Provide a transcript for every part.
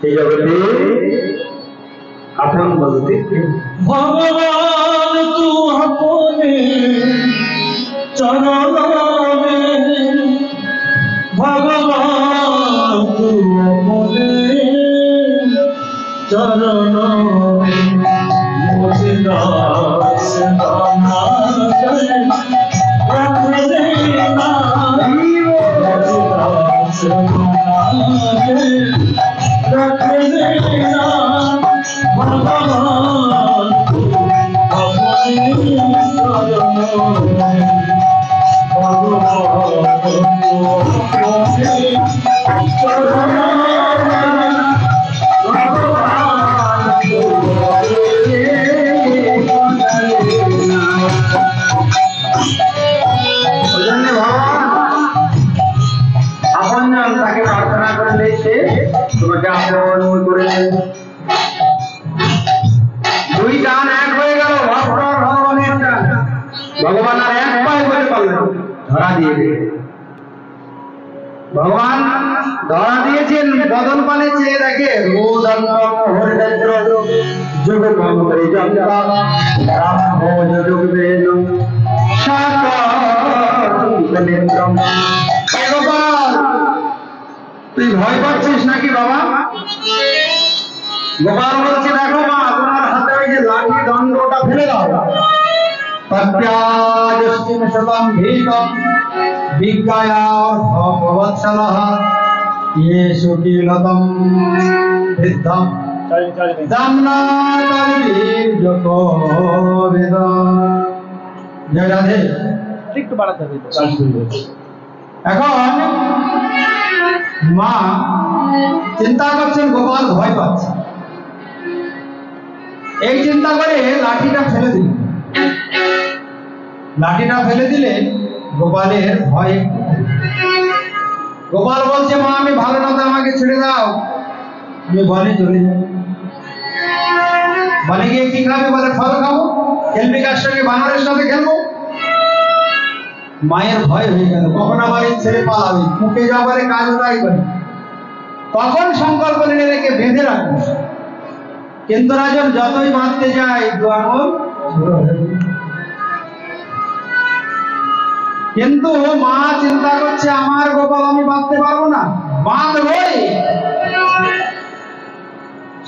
এই জগতে আপন বলতে ভগবান তু আপনে চরণ ভগবান তু আপনে চরণ মুঝে দাস বনা করে रख देना मुझे दास बना के रख देना भगवान को अपने चरणों में भगवान को अपने चरणों में भगवान को তাকে প্রার্থনা করলে সে তোমাকে আপন করে নেবে। দুই টান এক হয়ে গেল, ভগবানের টান। ভগবান আর এক পায়ে বলে পারলেন, ধরা দিয়ে দিলেন। ভগবান ধরা দিয়েছেন, বদন পানে চেয়ে দেখে তুই ভয় পাচ্ছিস নাকি বাবা? গোপাল বলছে, দেখো মা, তোমার হাতে ওই যে লাঠি দণ্ডটা ফেলে দাও। একটু বাড়াতে হবে। এখন মা চিন্তা করছেন গোপাল ভয় পাচ্ছে, এই চিন্তা করে লাঠিটা ফেলে দিল। লাঠিটা ফেলে দিলে গোপালের ভয় একটু কমে। গোপাল বলছে, মা আমি ভালো না, আমাকে ছেড়ে দাও, আমি বনে চলে যাব। বনে গিয়ে কি খাবে? বলে ফল খাবো, খেলবি কার সঙ্গে? বানরের সাথে খেলবো। মায়ের ভয় হয়ে গেল, কখন আবার এই ছেড়ে পালাবে, মুখে যা বলে কাজ ওটাই করে। তখন সংকল্প নিয়ে রেখে বেঁধে রাখবে। কিন্তু রাজন যতই বাঁধতে যায় দু আঙুল ছোট হয়ে যায়। কিন্তু মা চিন্তা করছে, আমার গোপাল আমি বাঁধতে পারবো না, বাঁধবই।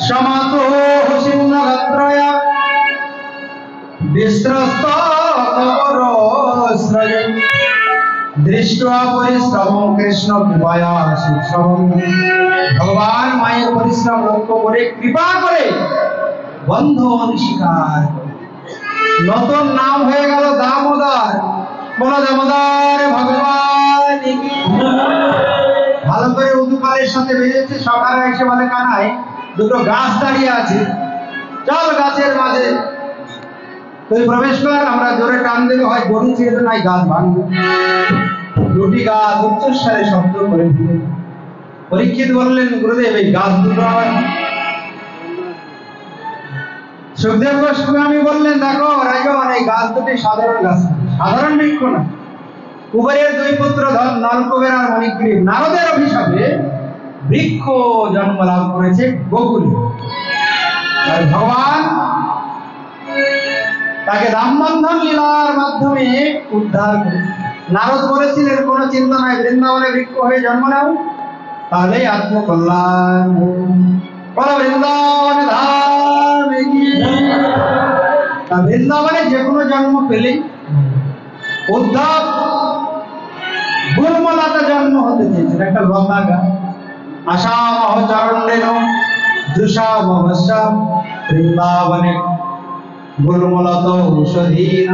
সমাত সিংহ গাত্রয়া বিস্ত্রস্ত দৃষ্টা পরিশ্রম কৃষ্ণ কৃপায়া শিক্ষম। ভগবান মায়ের পরিশ্রম লক্ষ্য করে কৃপা করে বন্ধন স্বীকার করে। নতুন নাম হয়ে গেল দামোদর। বলো দামোদর ভগবান কি। ভালো করে উদুকালের সাথে বেজেছে। সকালে এসে বলে, কানাই দুটো গাছ দাঁড়িয়ে আছে, চল গাছের মাঝে তুই প্রবেশ কর, আমরা জোরে টান দেবে, হয় গরু ছেড়ে নাই গাছ ভাঙবে। দুটি গাছ উচ্চস্বরে শব্দ করে দিলে। পরীক্ষিত বললেন, গুরুদেব এই গাছ দুটো আমার। সুখদেব গোস্বামী বললেন, দেখো রাজন, এই গাছ দুটি সাধারণ গাছ, সাধারণ বৃক্ষ না। কুবেরের দুই পুত্র নলকুবের আর মণিগ্রীব নারদের অভিশাপে বৃক্ষ জন্ম লাভ করেছে গোকুলে। আর ভগবান তাকে দামবন্ধন লীলার মাধ্যমে উদ্ধার করেছে। নারদ বলেছিলেন, কোনো চিন্তা নাই, বৃন্দাবনে বৃক্ষ হয়ে জন্ম নাও, তাহলেই আত্মকল্যাণ। বলো বৃন্দাবনে ধাম কি। বৃন্দাবনে যে কোনো জন্ম পেলেই উদ্ধব গুলমলাতে জন্ম হতে চেয়েছেন, একটা লতা গাছ। আশামহ চরণেন দৃশামহস্যাম বৃন্দাবনে গুলমলত ঔষধীন।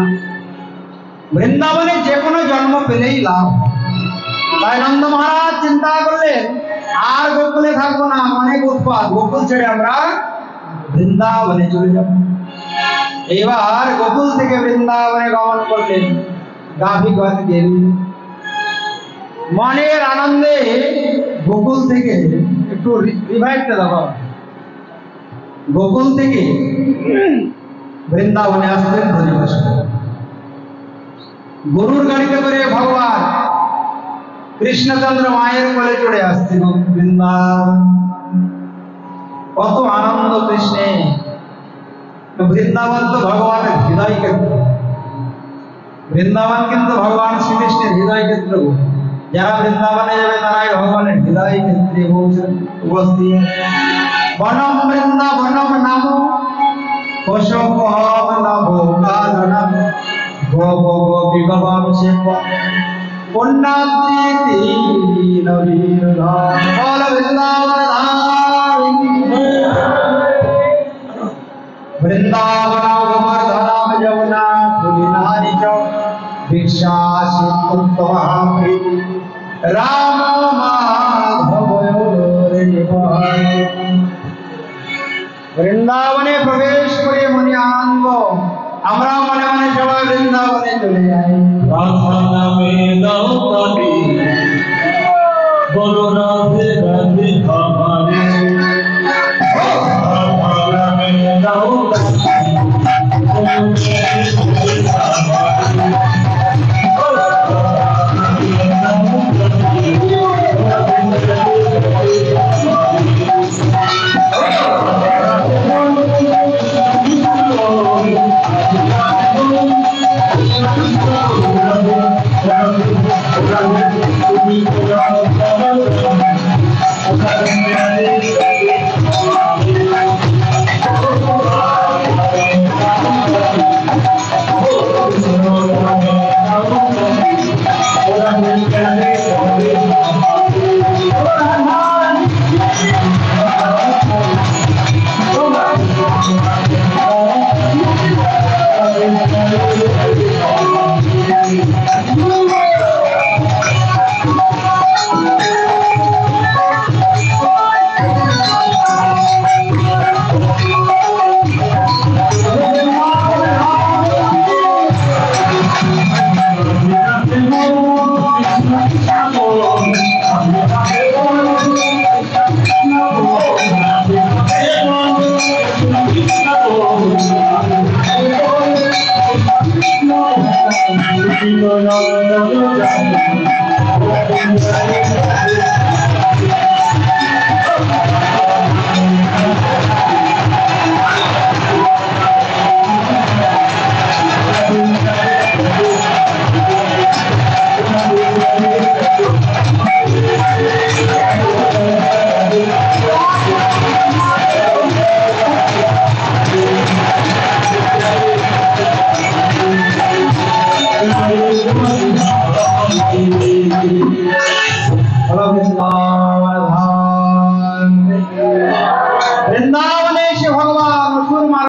বৃন্দাবনে যে কোনো জন্ম পেলেই লাভ। তাই নন্দ মহারাজ চিন্তা করলেন, আর গোকুলে থাকবো না, অনেক উৎপাত, গোকুল ছেড়ে আমরা বৃন্দাবনে চলে যাব। এবার গোকুল থেকে বৃন্দাবনে গমন করলেন গাভীগণ দেবী। মনের আনন্দে গোকুল থেকে একটু রিভাইভটা দেওয়া, গোকুল থেকে বৃন্দাবনে আসলেন ব্রজবাসী। গরুর গাড়িতে করে ভগবান কৃষ্ণচন্দ্র মায়ের কোলে চড়ে আসছিল বৃন্দাবন। কত আনন্দ কৃষ্ণে। বৃন্দাবন তো ভগবানের হৃদয় কেন্দ্র, বৃন্দাবন কিন্তু ভগবান শ্রীকৃষ্ণের হৃদয় কেন্দ্র। যারা বৃন্দাবনে যাবে তারাই ভগবানের হৃদয় কেন্দ্রে উপস্থিত। বনম বৃন্দাবনম নাম পশোপহম নভোকাননম গোপ গোপী গবাম সেব পুণ্যাদ্রিতি নবীরধাম। বল বৃন্দাবন ধাম। বৃন্দাবন গোবর্ধনম যমুনা তুলিনানি চ ভিক্ষাসি উত্তমাপি রাম মাধবয়োরে নিবাই। বৃন্দাবনে প্রবেশ করে মনে আনন্দ। আমরা মনে মনে সবাই বৃন্দাবনে চলে যাই। রাধা নামে দাও পানি, বলো রাধে রাধে আমারে। রাধা নামে দাও পানি, বলো রাধে